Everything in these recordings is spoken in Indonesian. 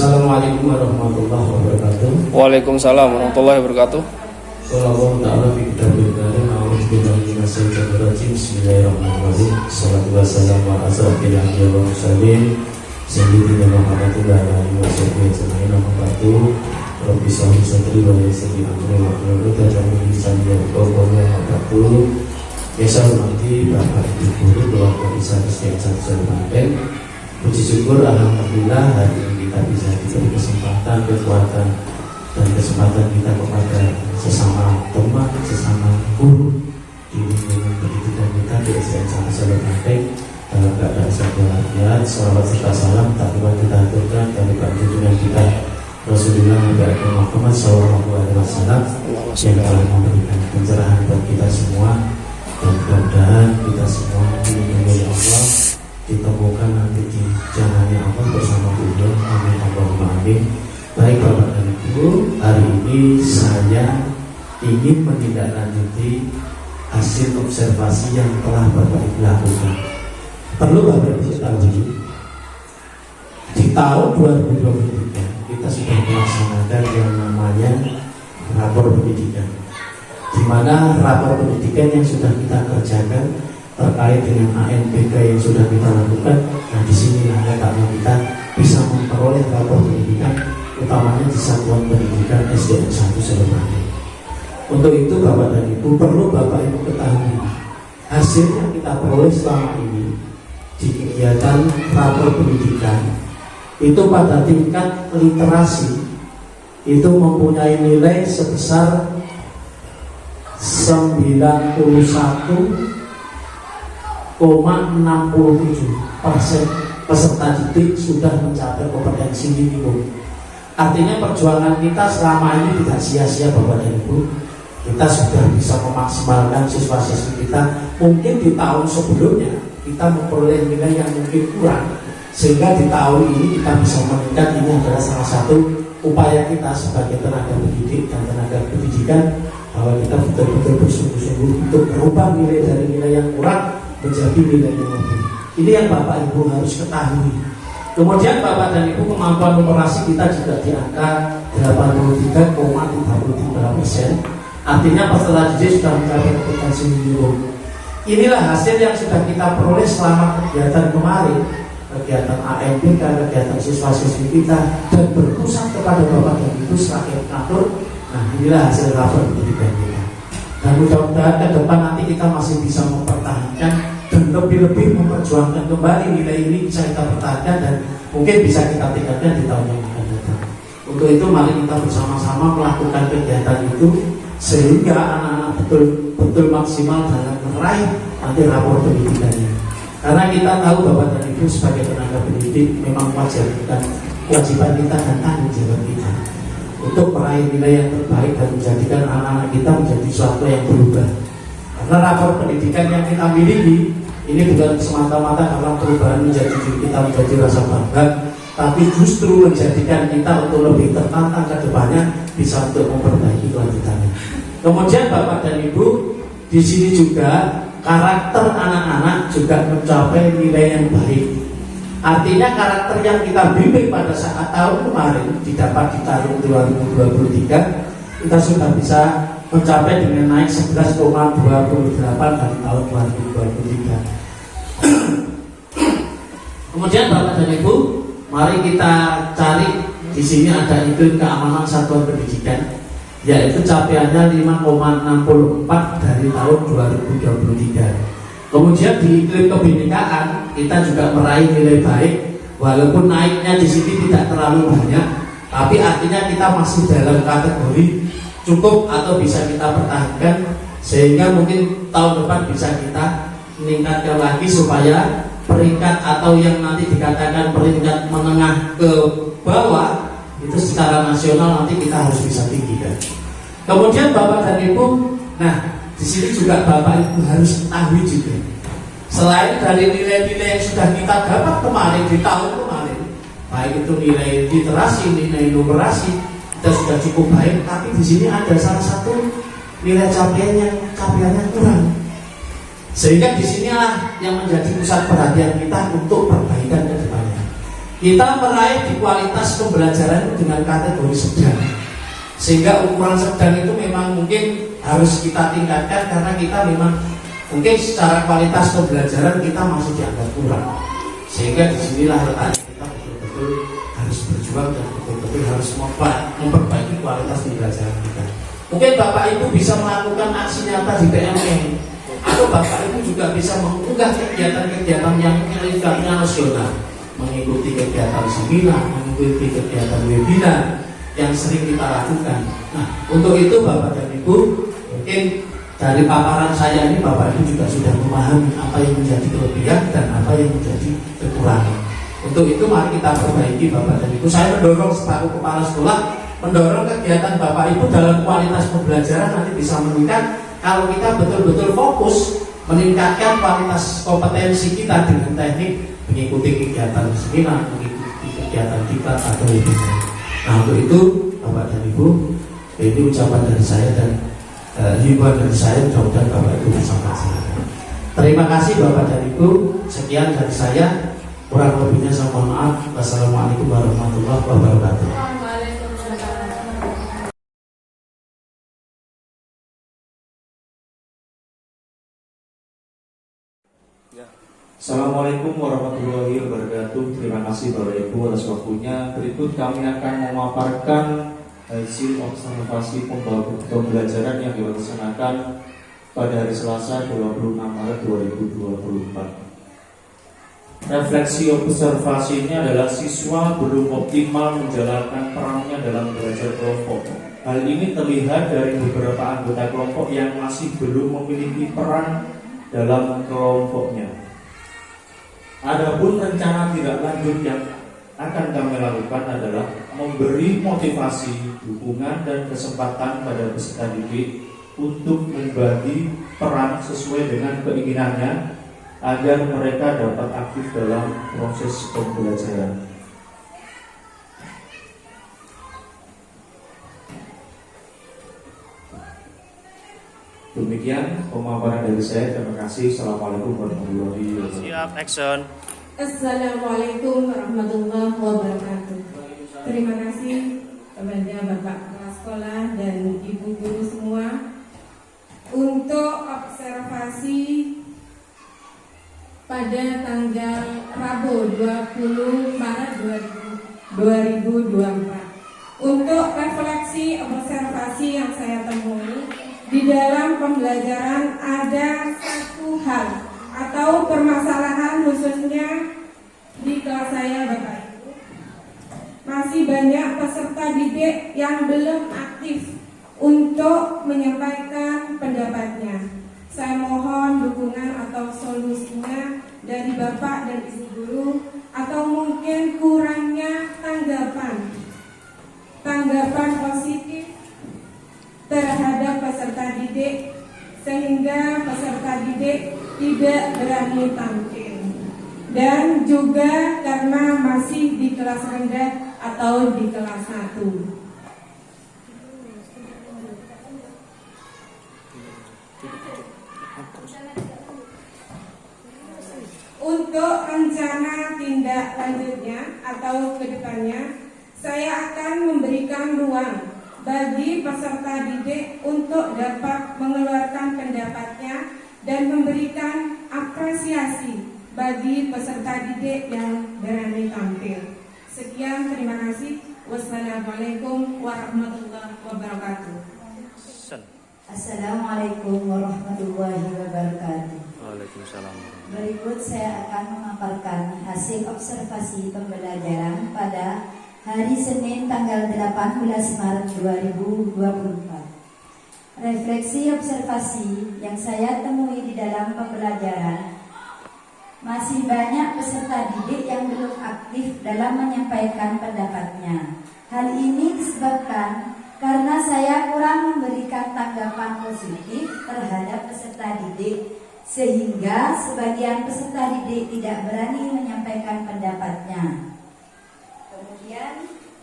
Assalamualaikum warahmatullahi wabarakatuh. Waalaikumsalam warahmatullahi wabarakatuh. Sallallahu ta'ala fi kitabil karim. A'udzu billahi minasyaitonir rajim. Bismillahirrahmanirrahim. Shalatu wassalamu ala asyrofil anbiya'i wal mursalin sayyidina Muhammadin wa ala alihi washabihi ajma'in. Amma ba'du. Rabbi shrah li sadri wa yassir li amri wahlul 'uqdatam min lisani yafqahu qawli. Amma ba'du. Ya saya hormati Bapak Ibu guru, keluarga besar Kristen Satu Banten. Puji syukur alhamdulillah hari ini kita bisa diberi kesempatan, kekuatan dan kesempatan kita kepada sesama teman, sesama guru di lingkungan pendidikan kita di SDN Satu Banten dalam keadaan sehat walafiat. Salawat serta salam tak lupa kita aturkan dari junjungan kita Rasulullah Muhammad SAW yang telah memberikan pencerahan buat kita semua, dan mudah-mudahan kita semua dilindungi Allah, ditemukan nanti di jalannya Allah bersama beliau. Amin Allahumma amin. Baik Bapak dan Ibu, hari ini saya ingin menindaklanjuti hasil observasi yang telah Bapak Ibu lakukan. Perlu Bapak Ibu ketahui, di tahun 2023 kita sudah melaksanakan yang namanya rapor pendidikan, di mana rapor pendidikan yang sudah kita kerjakan terkait dengan ANPK yang sudah kita lakukan. Nah, di sini letaknya kita bisa memperoleh rapor pendidikan, utamanya di Satuan Pendidikan SDN 1 Banten. Untuk itu Bapak dan Ibu, perlu Bapak Ibu ketahui hasil yang kita peroleh selama ini di kegiatan rapor pendidikan itu pada tingkat literasi itu mempunyai nilai sebesar 91,67% peserta didik sudah mencapai kompetensi minimum. Artinya perjuangan kita selama ini tidak sia-sia Bapak dan Ibu. Kita sudah bisa memaksimalkan siswa-siswi kita. Mungkin di tahun sebelumnya kita memperoleh nilai yang mungkin kurang, sehingga di tahun ini kita bisa meningkat. Ini adalah salah satu upaya kita sebagai tenaga pendidik dan tenaga pendidikan, bahwa kita betul-betul bersungguh-sungguh untuk merubah nilai dari nilai yang kurang menjadi nilai yang lebih. Ini yang Bapak Ibu harus ketahui. Kemudian Bapak dan Ibu, kemampuan numerasi kita juga di angka 83,33%. Artinya peserta didik sudah mencapai kompetensi minimum. Inilah hasil yang sudah kita peroleh selama kegiatan kemarin, kegiatan ANPK, kegiatan siswa-siswi kita, dan berpusat kepada Bapak dan Ibu selaku mengatur. Nah, inilah hasil rapor pendidikan kita. Dan mudah-mudahan ke depan nanti kita masih bisa mempertahankan dan lebih-lebih memperjuangkan kembali nilai ini, bisa kita pertahankan dan mungkin bisa kita tingkatkan di tahun yang akan datang. Untuk itu mari kita bersama-sama melakukan kegiatan itu sehingga anak-anak betul-betul maksimal dalam meraih nanti rapor pendidikannya. Karena kita tahu Bapak dan Ibu sebagai tenaga pendidik memang kewajiban kita dan tanggung jawab kita untuk meraih nilai yang terbaik dan menjadikan anak-anak kita menjadi sesuatu yang berubah. Karena rapor pendidikan yang kita miliki ini bukan semata-mata karena perubahan menjadi diri kita menjadi rasa bangga, tapi justru menjadikan kita untuk lebih tertantang ke depannya, bisa untuk memperbaiki kelanjutannya. Kemudian Bapak dan Ibu, di sini juga karakter anak-anak juga mencapai nilai yang baik. Artinya karakter yang kita bimbing pada saat tahun kemarin didapat di tahun 2023, kita sudah bisa mencapai dengan naik 11,28 dari tahun 2023. Kemudian Bapak dan Ibu, mari kita cari di sini ada iklim keamanan satuan pendidikan, yaitu capaiannya 5,64 dari tahun 2023. Kemudian di iklim kebinekaan kita juga meraih nilai baik, walaupun naiknya di sini tidak terlalu banyak, tapi artinya kita masih dalam kategori cukup atau bisa kita pertahankan, sehingga mungkin tahun depan bisa kita meningkatkan lagi supaya peringkat atau yang nanti dikatakan peringkat menengah ke bawah itu secara nasional nanti kita harus bisa tinggikan. Kemudian Bapak dan Ibu, nah di sini juga Bapak Ibu harus ketahui juga, selain dari nilai-nilai yang sudah kita dapat kemarin di tahun kemarin, baik itu nilai literasi, nilai numerasi, kita sudah cukup baik, tapi di sini ada salah satu nilai capaiannya kurang. Sehingga disinilah yang menjadi pusat perhatian kita untuk perbaikan ke depannya. Kita meraih di kualitas pembelajaran dengan kategori sedang, sehingga ukuran sedang itu memang mungkin harus kita tingkatkan karena kita memang mungkin secara kualitas pembelajaran kita masih dianggap kurang, sehingga disinilah letaknya kita betul-betul harus berjuang dan betul-betul harus memperbaiki kualitas pembelajaran kita. Mungkin Bapak Ibu bisa melakukan aksi nyata di PMN, atau Bapak Ibu juga bisa mengunggah kegiatan-kegiatan yang sifatnya nasional, mengikuti kegiatan seminar, mengikuti kegiatan webinar yang sering kita lakukan. Nah, untuk itu Bapak dan Ibu, mungkin dari paparan saya ini Bapak Ibu juga sudah memahami apa yang menjadi kelebihan dan apa yang menjadi kekurangan. Untuk itu mari kita perbaiki Bapak dan Ibu. Saya mendorong selaku kepala sekolah, mendorong kegiatan Bapak Ibu dalam kualitas pembelajaran nanti bisa meningkat kalau kita betul-betul fokus meningkatkan kualitas kompetensi kita dengan teknik mengikuti kegiatan seminar, mengikuti kegiatan diklat atau webinar. Nah, untuk itu Bapak dan Ibu, ini ucapan dari saya dan himbauan dari saya, mudah-mudahan Bapak Ibu bisa melaksanakan. Terima kasih Bapak dan Ibu. Sekian dari saya. Kurang lebihnya saya mohon maaf. Wassalamualaikum warahmatullahi wabarakatuh. Assalamualaikum warahmatullahi wabarakatuh. Terima kasih Bapak Ibu atas waktunya. Berikut kami akan memaparkan hasil observasi pembelajaran yang dilaksanakan pada hari Selasa 26 Maret 2024. Refleksi observasi ini adalah siswa belum optimal menjalankan perannya dalam belajar kelompok. Hal ini terlihat dari beberapa anggota kelompok yang masih belum memiliki peran dalam kelompoknya. Adapun rencana tidak lanjut yang akan kami lakukan adalah memberi motivasi, dukungan, dan kesempatan pada peserta didik untuk membagi peran sesuai dengan keinginannya agar mereka dapat aktif dalam proses pembelajaran. Demikian pemaparan dari saya. Terima kasih. Assalamualaikum warahmatullahi wabarakatuh. Siap, action. Assalamualaikum warahmatullahi wabarakatuh. Terima kasih kepada Bapak Kepala Sekolah dan Ibu Guru semua untuk observasi pada tanggal Rabu 20 Maret 2024. Untuk refleksi observasi yang saya temui di dalam pembelajaran ada satu hal atau permasalahan khususnya di kelas saya Bapak Ibu. Masih banyak peserta didik yang belum aktif untuk menyampaikan pendapatnya. Saya mohon dukungan atau solusinya dari Bapak dan Ibu Guru, atau mungkin kurangnya tanggapan positif terhadap peserta didik sehingga peserta didik tidak berani tampil, dan juga karena masih di kelas rendah atau di kelas 1. Untuk rencana tindak lanjutnya atau kedepannya, saya akan memberikan ruang bagi peserta didik untuk dapat mengeluarkan pendapatnya dan memberikan apresiasi bagi peserta didik yang berani tampil. Sekian, terima kasih. Wassalamualaikum warahmatullahi wabarakatuh. Assalamualaikum warahmatullahi wabarakatuh. Waalaikumsalam. Berikut saya akan memaparkan hasil observasi pembelajaran pada hari Senin tanggal 18 Maret 2024. Refleksi observasi yang saya temui di dalam pembelajaran, masih banyak peserta didik yang belum aktif dalam menyampaikan pendapatnya. Hal ini disebabkan karena saya kurang memberikan tanggapan positif terhadap peserta didik, sehingga sebagian peserta didik tidak berani menyampaikan pendapatnya. Kemudian,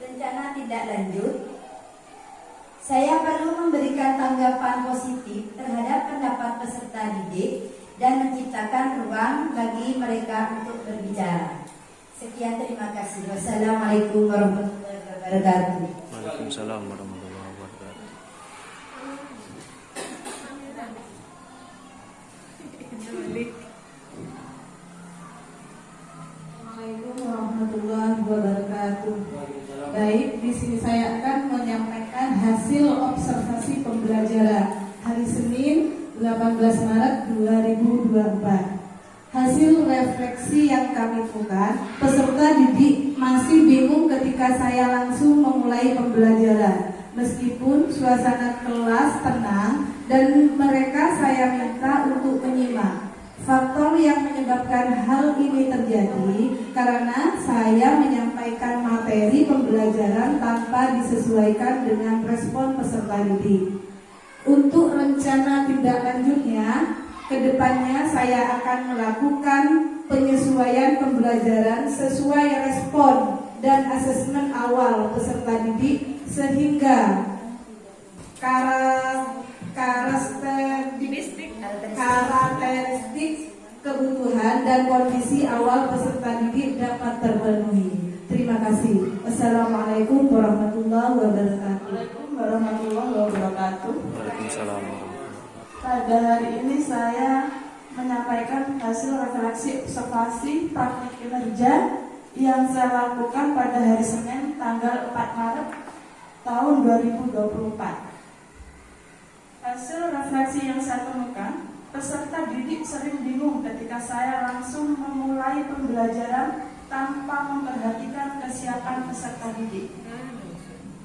rencana tindak lanjut, saya perlu memberikan tanggapan positif terhadap pendapat peserta didik dan menciptakan ruang bagi mereka untuk berbicara. Sekian, terima kasih. Wassalamualaikum warahmatullahi wabarakatuh. Waalaikumsalam warahmatullahi wabarakatuh. Assalamualaikum warahmatullahi wabarakatuh. Baik, di sini saya akan menyampaikan hasil observasi pembelajaran hari Senin 18 Maret 2024. Hasil refleksi yang kami lakukan, peserta didik masih bingung ketika saya langsung memulai pembelajaran. Meskipun suasana kelas tenang dan mereka saya minta untuk menyimak. Faktor yang menyebabkan hal ini terjadi karena saya menyampaikan materi pembelajaran tanpa disesuaikan dengan respon peserta didik. Untuk rencana tindak lanjutnya, kedepannya saya akan melakukan penyesuaian pembelajaran sesuai respon dan asesmen awal peserta didik sehingga karakteristik kebutuhan dan kondisi awal peserta didik dapat terpenuhi. Terima kasih. Wassalamualaikum warahmatullahi wabarakatuh. Warahmatullahi wabarakatuh. Waalaikumsalam warahmatullahi wabarakatuh. Pada hari ini saya menyampaikan hasil refleksi observasi praktik kinerja yang saya lakukan pada hari Senin tanggal 4 Maret tahun 2024. Hasil refleksi yang saya temukan, peserta didik sering bingung ketika saya langsung memulai pembelajaran tanpa memperhatikan kesiapan peserta didik.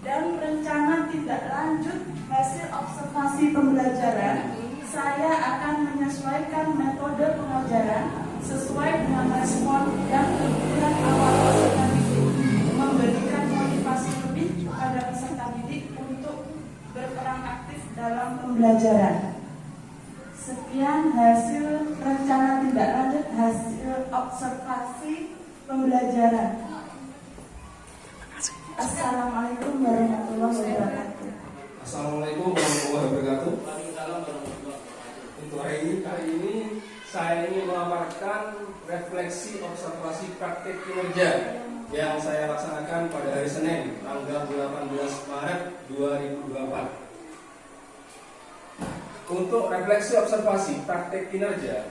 Dan rencana tindak lanjut hasil observasi pembelajaran, saya akan menyesuaikan metode pengajaran sesuai dengan respon dan kebutuhan awal peserta didik, memberikan motivasi lebih kepada peserta didik untuk berperan aktif dalam pembelajaran. Sekian hasil rencana tindak lanjut hasil observasi pembelajaran. Assalamualaikum warahmatullahi wabarakatuh. Assalamualaikum warahmatullahi wabarakatuh. Untuk hari ini saya ingin memaparkan refleksi observasi praktik kinerja yang saya laksanakan pada hari Senin tanggal 18 Maret 2024. Untuk refleksi observasi praktik kinerja,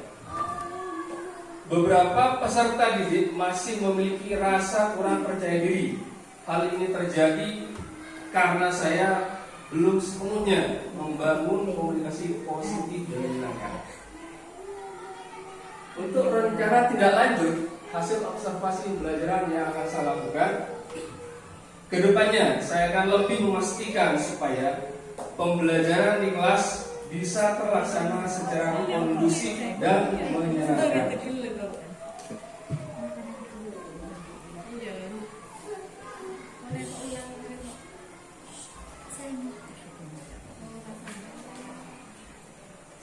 beberapa peserta didik masih memiliki rasa kurang percaya diri. Hal ini terjadi karena saya belum sepenuhnya membangun komunikasi positif dan menyenangkan. Untuk rencana tindak lanjut hasil observasi pembelajaran yang akan saya lakukan, kedepannya saya akan lebih memastikan supaya pembelajaran di kelas bisa terlaksana secara kondusif dan menyenangkan.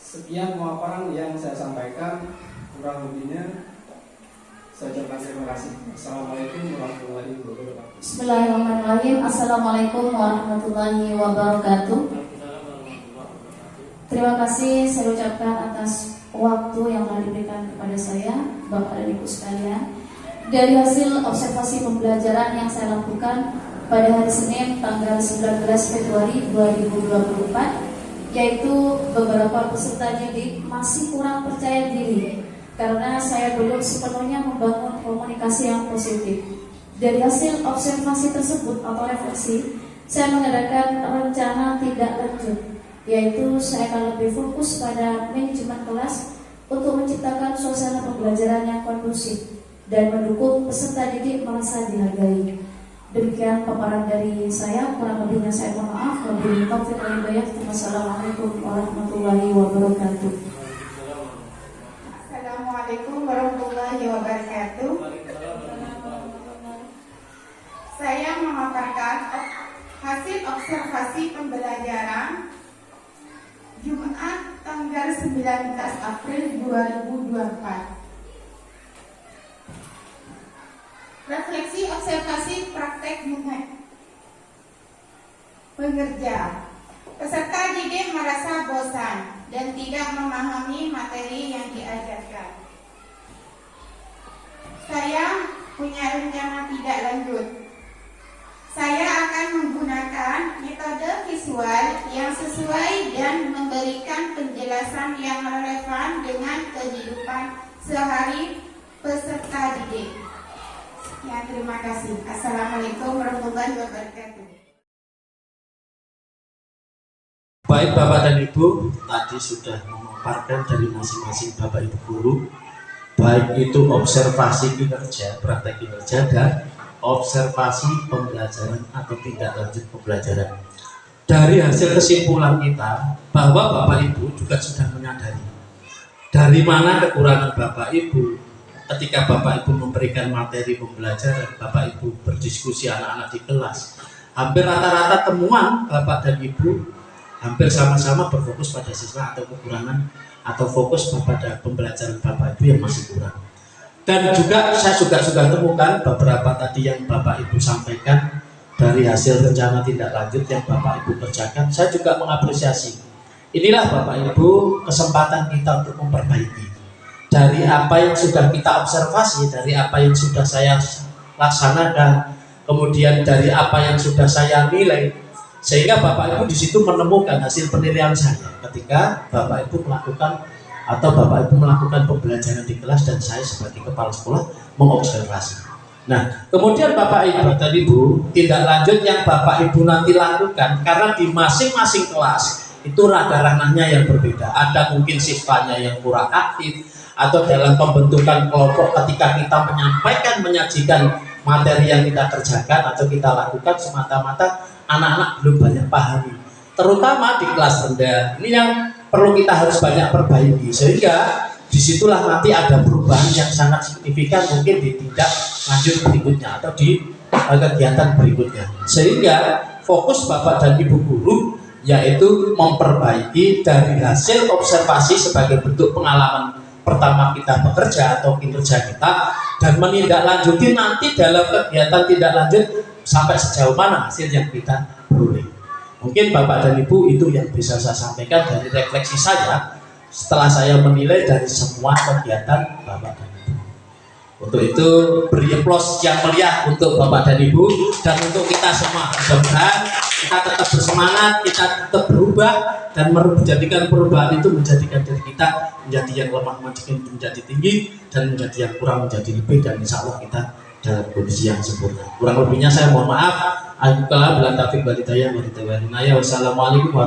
Sekian pemaparan yang saya sampaikan, kurang lebihnya saya ucapkan terima kasih. Assalamualaikum warahmatullahi wabarakatuh. Bismillahirrahmanirrahim. Assalamualaikum warahmatullahi wabarakatuh. Terima kasih saya ucapkan atas waktu yang telah diberikan kepada saya, Bapak dan Ibu sekalian. Dari hasil observasi pembelajaran yang saya lakukan pada hari Senin tanggal 19 Februari 2024, yaitu beberapa peserta didik masih kurang percaya diri karena saya belum sepenuhnya membangun komunikasi yang positif. Dari hasil observasi tersebut atau refleksi, saya mengadakan rencana tindak lanjut, yaitu saya akan lebih fokus pada manajemen kelas untuk menciptakan suasana pembelajaran yang kondusif dan mendukung peserta didik merasa dihargai. Demikian paparan dari saya, kurang lebihnya saya mohon maaf. Wabillahi taufiq wal hidayah. Wassalamualaikum warahmatullahi wabarakatuh. Assalamualaikum warahmatullahi wabarakatuh. Saya memaparkan hasil observasi pembelajaran Jumat tanggal 19 April 2024. Refleksi observasi praktek pengerja. Peserta didik merasa bosan dan tidak memahami materi yang diajarkan. Saya punya dan memberikan penjelasan yang relevan dengan kehidupan sehari peserta didik. Ya, terima kasih. Assalamualaikum warahmatullahi wabarakatuh. Baik Bapak dan Ibu, tadi sudah memaparkan dari masing-masing Bapak Ibu guru, baik itu observasi kinerja, praktek kinerja, dan observasi pembelajaran atau tindak lanjut pembelajaran. Dari hasil kesimpulan kita bahwa Bapak Ibu juga sudah menyadari dari mana kekurangan Bapak Ibu ketika Bapak Ibu memberikan materi pembelajaran, Bapak Ibu berdiskusi anak-anak di kelas. Hampir rata-rata temuan Bapak dan Ibu hampir sama-sama berfokus pada siswa atau kekurangan atau fokus pada pembelajaran Bapak Ibu yang masih kurang. Dan juga saya juga sudah temukan beberapa tadi yang Bapak Ibu sampaikan dari hasil rencana tindak lanjut yang Bapak Ibu kerjakan. Saya juga mengapresiasi. Inilah Bapak Ibu kesempatan kita untuk memperbaiki dari apa yang sudah kita observasi, dari apa yang sudah saya laksanakan, kemudian dari apa yang sudah saya nilai, sehingga Bapak Ibu di situ menemukan hasil penilaian saya ketika Bapak Ibu melakukan atau Bapak Ibu melakukan pembelajaran di kelas dan saya sebagai kepala sekolah mengobservasi. Nah, kemudian Bapak Ibu dan Ibu, tindak lanjut yang Bapak Ibu nanti lakukan, karena di masing-masing kelas itu ranahnya yang berbeda. Ada mungkin siswanya yang kurang aktif, atau dalam pembentukan kelompok ketika kita menyajikan materi yang kita kerjakan atau kita lakukan semata-mata anak-anak belum banyak pahami, terutama di kelas rendah. Ini yang perlu kita harus banyak perbaiki, sehingga disitulah nanti ada perubahan yang sangat signifikan mungkin di tindak lanjut berikutnya atau di kegiatan berikutnya, sehingga fokus Bapak dan Ibu guru yaitu memperbaiki dari hasil observasi sebagai bentuk pengalaman pertama kita bekerja atau kinerja kita, dan menindaklanjuti nanti dalam kegiatan tindak lanjut sampai sejauh mana hasil yang kita peroleh. Mungkin Bapak dan Ibu itu yang bisa saya sampaikan dari refleksi saya setelah saya menilai dari semua kegiatan Bapak dan Ibu. Untuk itu beri aplaus yang meriah untuk Bapak dan Ibu dan untuk kita semua. Mudah-mudahan kita tetap bersemangat, kita tetap berubah dan menjadikan perubahan itu menjadikan diri kita menjadi yang lemah menjadi tinggi dan menjadi yang kurang menjadi lebih, dan insya Allah kita dalam kondisi yang sempurna. Kurang lebihnya saya mohon maaf. Wassalamualaikum warahmatullahi wabarakatuh.